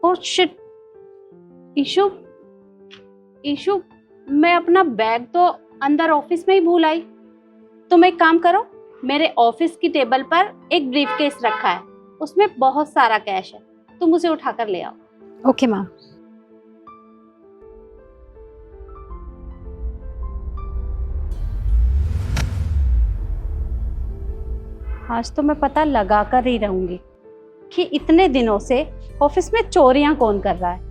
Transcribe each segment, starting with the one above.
Oh shit, issue, issue, मैं अपना bag तो अंदर ऑफिस में ही भूल आई। तुम एक काम करो, मेरे ऑफिस की टेबल पर एक ब्रीफकेस रखा है, उसमें बहुत सारा कैश है, तुम उसे उठाकर ले आओ। Okay ma'am. आज तो मैं पता लगा कर ही रहूंगी कि इतने दिनों से ऑफिस में चोरियां कौन कर रहा है।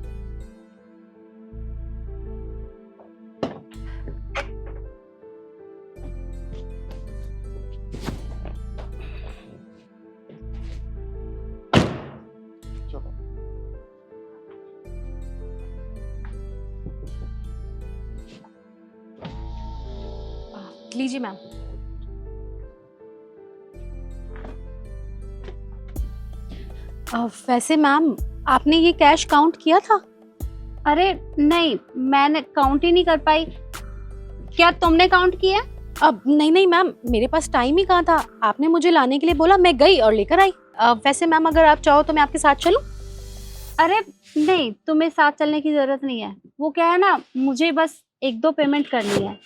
लीजिए मैम। वैसे मैम आपने ये कैश काउंट किया था? अरे नहीं, मैंने काउंट ही नहीं कर पाई। क्या तुमने काउंट किया? अब नहीं मैम, मेरे पास टाइम ही कहाँ था। आपने मुझे लाने के लिए बोला, मैं गई और लेकर आई। वैसे मैम अगर आप चाहो तो मैं आपके साथ चलूं? अरे नहीं, तुम्हें साथ चलने की जरूरत नहीं है। वो क्या है ना, मुझे बस 1-2 पेमेंट करनी है।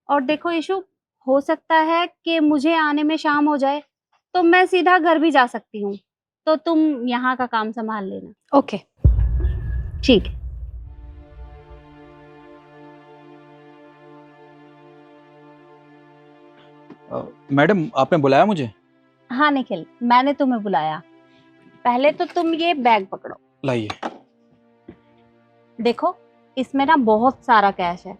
और देखो इशू, हो सकता है कि मुझे आने में शाम हो जाए, तो मैं सीधा घर भी जा सकती हूँ, तो तुम यहाँ का काम संभाल लेना। ओके ठीक है। मैडम आपने बुलाया मुझे? हाँ निखिल, मैंने तुम्हें बुलाया। पहले तो तुम ये बैग पकड़ो। लाइए। देखो, इसमें ना बहुत सारा कैश है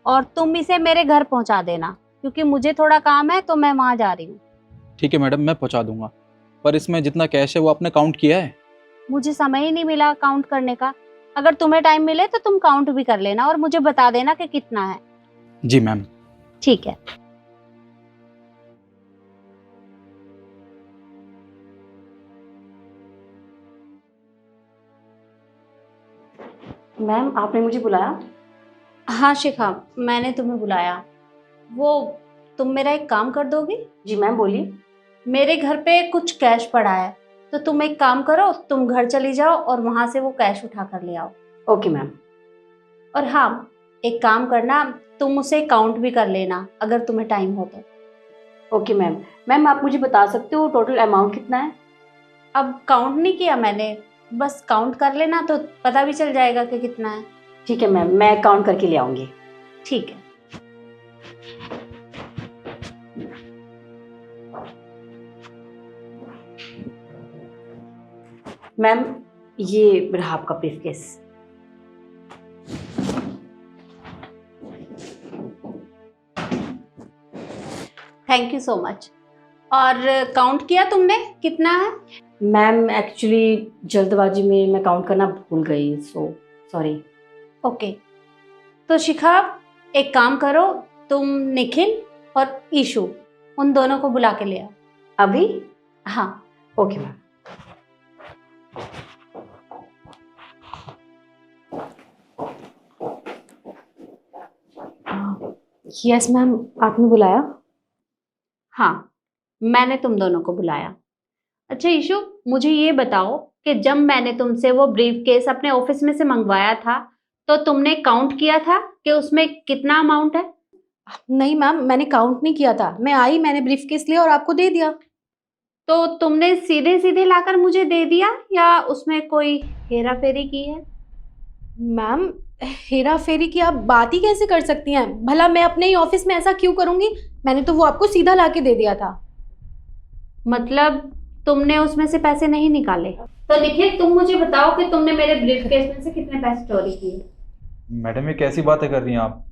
और तुम इसे मेरे घर पहुंचा देना, क्योंकि मुझे थोड़ा काम है तो मैं वहां जा रही हूँ। ठीक है मैडम, मैं पहुंचा दूंगा। पर इसमें जितना कैश है वो आपने काउंट किया है? मुझे समय ही नहीं मिला काउंट करने का। अगर तुम्हें टाइम मिले तो तुम काउंट भी कर लेना और मुझे बता देना कि कितना है। जी मैम। ठीक है। मैम आपने मुझे बुलाया? हाँ शिखा, मैंने तुम्हें बुलाया। वो तुम मेरा एक काम कर दोगी? जी मैम बोलिए। मेरे घर पे कुछ कैश पड़ा है, तो तुम एक काम करो, तुम घर चली जाओ और वहां से वो कैश उठा कर ले आओ। Okay ma'am. और हाँ, एक काम करना, तुम उसे काउंट भी कर लेना अगर तुम्हें टाइम हो तो। Okay ma'am. मैम आप मुझे बता सकते हो टोटल अमाउंट कितना है? अब काउंट नहीं किया मैंने, बस काउंट कर लेना तो पता भी चल जाएगा कि कितना है। ठीक है मैम, मैं काउंट करके ले आऊंगी। ठीक है। मैम ये रहा आपका briefcase. Thank you so much. और काउंट किया तुमने कितना है? मैम एक्चुअली जल्दबाजी में मैं काउंट करना भूल गई, सो सॉरी। ओके, तो शिखा एक काम करो, तुम निखिल और ईशु उन दोनों को बुला के ले आओ। अभी? हाँ। Okay ma'am. यस मैम, आपने बुलाया? हाँ, मैंने तुम दोनों को बुलाया। अच्छा ईशु, मुझे ये बताओ कि जब मैंने तुमसे वो ब्रीफकेस अपने ऑफिस में से मंगवाया था, तो तुमने काउंट किया था कि उसमें कितना अमाउंट है? नहीं मैम, मैंने काउंट नहीं किया था। मैं आई, मैंने ब्रीफकेस लिया और आपको दे दिया। तो तुमने सीधे सीधे लाकर मुझे दे दिया या उसमें कोई हेरा फेरी की है? मैम हेरा फेरी की आप बात ही कैसे कर सकती हैं? भला मैं अपने ही ऑफिस में ऐसा क्यों करूंगी? मैंने तो वो आपको सीधा लाके दे दिया था। मतलब तुमने उसमें से पैसे नहीं निकाले? तो निखिल तुम मुझे बताओ कि तुमने मेरे ब्रीफकेस में से कितने पैसे चोरी किए? मैडम ये कैसी बातें कर रही हैं आप?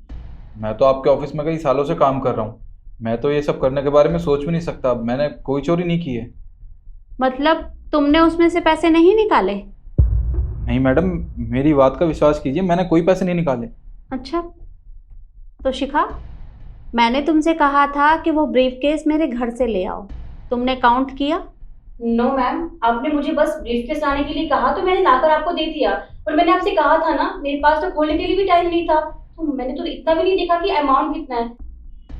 मैं तो आपके ऑफिस में कई सालों से काम कर रहा हूँ। मैं तो ये सब करने के बारे में सोच भी नहीं सकता। मैंने कोई चोरी नहीं की है। मतलब तुमने उसमें से पैसे नहीं निकाले? नहीं मैडम, मेरी बात का विश्वास कीजिए, मैंने कोई पैसे नहीं निकाले। अच्छा, तो शिखा मैंने तुमसे कहा था कि वो ब्रीफकेस मेरे घर से ले आओ, तुमने काउंट किया? नो मैम, आपने मुझे बस ब्रीफकेस लाने के लिए कहा तो मैंने लाकर आपको दे दिया। और मैंने आपसे कहा था ना, मेरे पास तो खोलने के लिए भी टाइम नहीं था, तो मैंने तो इतना भी नहीं देखा कि अमाउंट कितना है।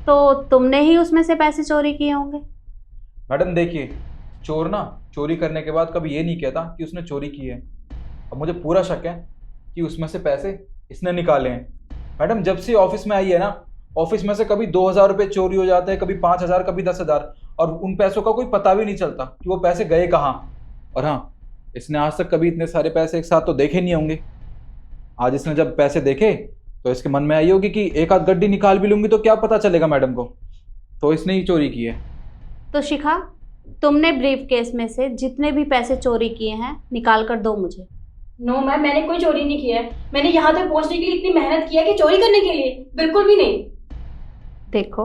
तो तुमने ही उसमें से पैसे चोरी किए होंगे। मैडम देखिए, चोर ना चोरी करने के बाद कभी ये नहीं कहता कि उसने चोरी की है। अब मुझे पूरा शक है कि उसमें से पैसे इसने निकाले हैं। मैडम जब से ऑफिस में आई है ना, ऑफिस में से कभी 2,000 रुपये चोरी हो जाते हैं, कभी 5,000, कभी 10,000, और उन पैसों का कोई पता भी नहीं चलता कि वो पैसे गए कहाँ। और हाँ, इसने आज तक कभी इतने सारे पैसे एक साथ तो देखे नहीं होंगे। आज इसने जब पैसे देखे तो इसके मन में आई होगी कि एक आध गड्डी निकाल भी लूंगी तो क्या पता चलेगा मैडम को, तो इसने ही चोरी की है। तो शिखा, तुमने ब्रीफ केस में से जितने भी पैसे चोरी किए हैं निकाल कर दो मुझे। नो मैम, मैंने कोई चोरी नहीं किया है। मैंने यहाँ तक पहुँचने के लिए इतनी मेहनत किया कि चोरी करने के लिए बिल्कुल भी नहीं। देखो,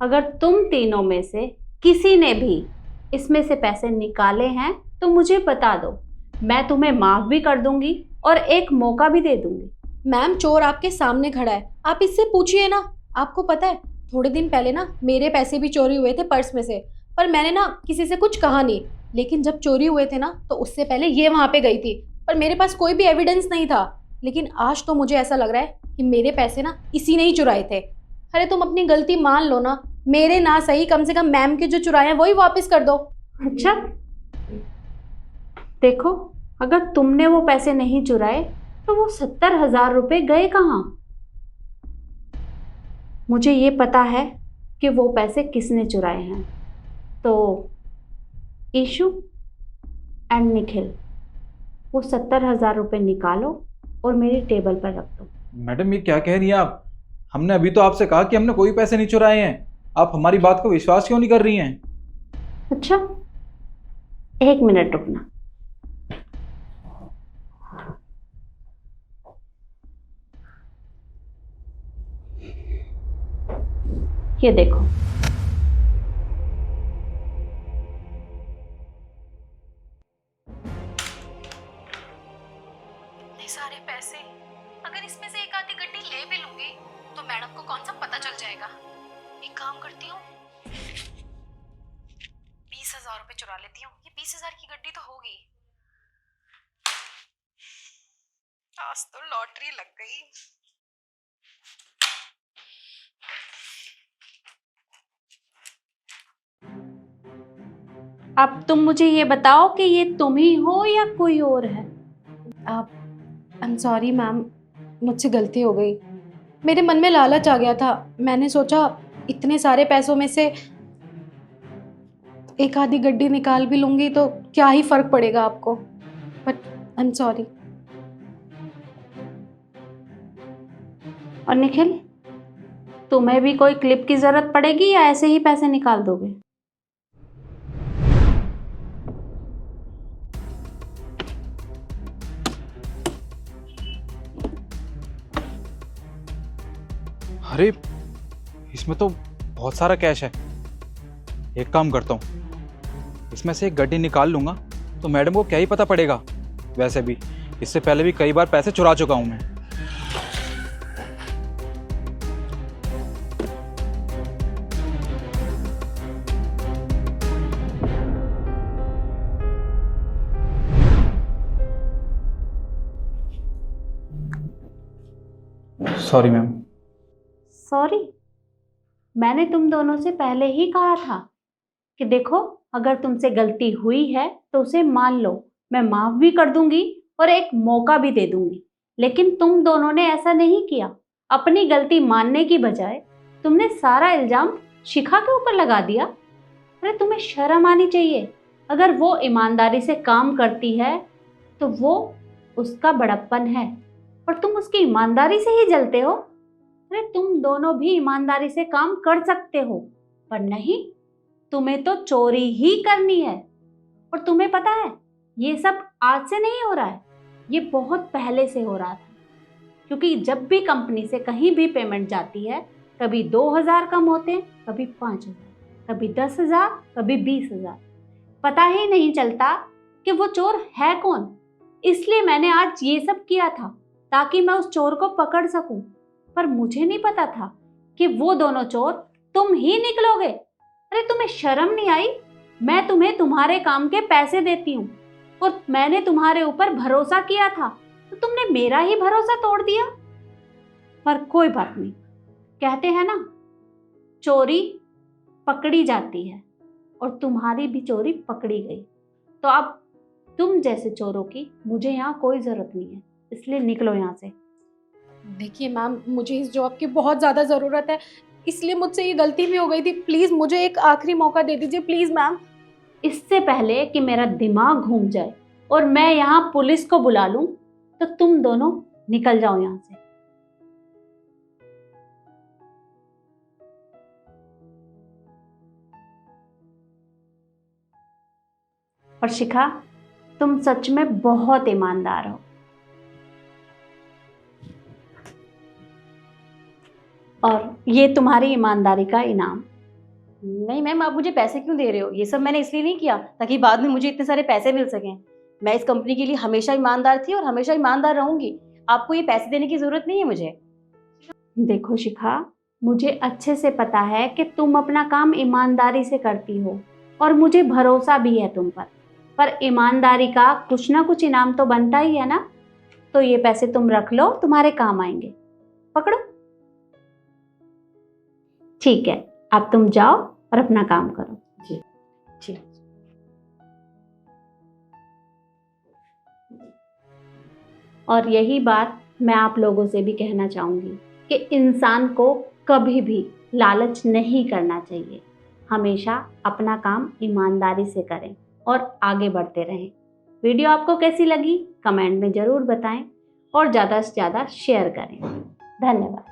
अगर तुम तीनों में से किसी ने भी इसमें से पैसे निकाले हैं तो मुझे बता दो, मैं तुम्हें माफ भी कर दूंगी और एक मौका भी दे दूंगी। मैम चोर आपके सामने खड़ा है, आप इससे पूछिए ना। आपको पता है थोड़े दिन पहले ना मेरे पैसे भी चोरी हुए थे पर्स में से, पर मैंने ना किसी से कुछ कहा नहीं। लेकिन जब चोरी हुए थे ना तो उससे पहले ये वहाँ पे गई थी, पर मेरे पास कोई भी एविडेंस नहीं था। लेकिन आज तो मुझे ऐसा लग रहा है कि मेरे पैसे ना इसी ने ही चुराए थे। अरे तुम अपनी गलती मान लो ना, मेरे ना सही कम से कम मैम के जो चुराए हैं वही वापस कर दो। अच्छा, देखो, अगर तुमने वो पैसे नहीं चुराए तो वो 70,000 रुपये गए कहाँ? मुझे ये पता है कि वो पैसे किसने चुराए हैं। तो ईशु एंड निखिल, वो 70,000 रुपये निकालो और मेरी टेबल पर रख दो। मैडम ये क्या कह रही हैं आप? हमने अभी तो आपसे कहा कि हमने कोई पैसे नहीं चुराए हैं। आप हमारी बात को विश्वास क्यों नहीं कर रही हैं? अच्छा, 1 मिनट रुकना। ये देखो, इतने सारे पैसे, अगर इसमें से एक आधी गड्डी ले भी लूंगी तो मैडम को कौन सा पता चल जाएगा। एक काम करती हूँ, 20,000 रुपए चुरा लेती हूँ। ये 20,000 की गड्डी तो होगी। आज तो लॉटरी लग गई। अब तुम मुझे ये बताओ कि ये तुम ही हो या कोई और है? आई एम सॉरी मैम, मुझसे गलती हो गई। मेरे मन में लालच आ गया था। मैंने सोचा इतने सारे पैसों में से एक आधी गड्डी निकाल भी लूंगी तो क्या ही फर्क पड़ेगा आपको, बट आई एम सॉरी। और निखिल, तुम्हें भी कोई क्लिप की जरूरत पड़ेगी या ऐसे ही पैसे निकाल दोगे? अरे इसमें तो बहुत सारा कैश है। एक काम करता हूँ, इसमें से एक गड्डी निकाल लूंगा तो मैडम को क्या ही पता पड़ेगा। वैसे भी इससे पहले भी कई बार पैसे चुरा चुका हूँ मैं। Sorry ma'am. सॉरी? मैंने तुम दोनों से पहले ही कहा था कि देखो, अगर तुमसे गलती हुई है तो उसे मान लो, मैं माफ भी कर दूंगी और एक मौका भी दे दूंगी। लेकिन तुम दोनों ने ऐसा नहीं किया। अपनी गलती मानने की बजाय तुमने सारा इल्जाम शिखा के ऊपर लगा दिया। अरे तुम्हें शर्म आनी चाहिए। अगर वो ईमानदारी से काम करती है तो वो उसका बड़प्पन है और तुम उसकी ईमानदारी से ही जलते हो। अरे तुम दोनों भी ईमानदारी से काम कर सकते हो, पर नहीं, तुम्हें तो चोरी ही करनी है। और तुम्हें पता है, ये सब आज से नहीं हो रहा है, ये बहुत पहले से हो रहा था। क्योंकि जब भी कंपनी से कहीं भी पेमेंट जाती है, कभी 2,000 कम होते हैं, कभी 5,000, कभी 10,000, कभी 20,000। पता ही नहीं चलता कि वो चोर है कौन। इसलिए मैंने आज ये सब किया था ताकि मैं उस चोर को पकड़ सकूं। पर मुझे नहीं पता था कि वो दोनों चोर तुम ही निकलोगे। अरे तुम्हें शर्म नहीं आई? मैं तुम्हें तुम्हारे काम के पैसे देती हूँ और मैंने तुम्हारे ऊपर भरोसा किया था, तो तुमने मेरा ही भरोसा तोड़ दिया। पर कोई बात नहीं, कहते हैं ना, चोरी पकड़ी जाती है और तुम्हारी भी चोरी पकड़ी गई। तो अब तुम जैसे चोरों की मुझे यहाँ कोई ज़रूरत नहीं है, इसलिए निकलो यहाँ से। देखिए मैम, मुझे इस जॉब की बहुत ज़्यादा ज़रूरत है, इसलिए मुझसे ये गलती भी हो गई थी। प्लीज़ मुझे एक आखिरी मौका दे दीजिए, प्लीज़ मैम। इससे पहले कि मेरा दिमाग घूम जाए और मैं यहाँ पुलिस को बुला लूं, तो तुम दोनों निकल जाओ यहाँ से। और शिखा, तुम सच में बहुत ईमानदार हो। और ये तुम्हारी ईमानदारी का इनाम। नहीं मैम, आप मुझे पैसे क्यों दे रहे हो? ये सब मैंने इसलिए नहीं किया ताकि बाद में मुझे इतने सारे पैसे मिल सकें। मैं इस कंपनी के लिए हमेशा ईमानदार थी और हमेशा ईमानदार रहूंगी। आपको ये पैसे देने की जरूरत नहीं है मुझे। देखो शिखा, मुझे अच्छे से पता है कि तुम अपना काम ईमानदारी से करती हो और मुझे भरोसा भी है तुम पर ईमानदारी का कुछ ना कुछ इनाम तो बनता ही है ना। तो ये पैसे तुम रख लो, तुम्हारे काम आएंगे। पकड़ो। ठीक है, अब तुम जाओ और अपना काम करो। जी जी। और यही बात मैं आप लोगों से भी कहना चाहूँगी कि इंसान को कभी भी लालच नहीं करना चाहिए। हमेशा अपना काम ईमानदारी से करें और आगे बढ़ते रहें। वीडियो आपको कैसी लगी कमेंट में ज़रूर बताएं और ज़्यादा से ज़्यादा शेयर करें। धन्यवाद।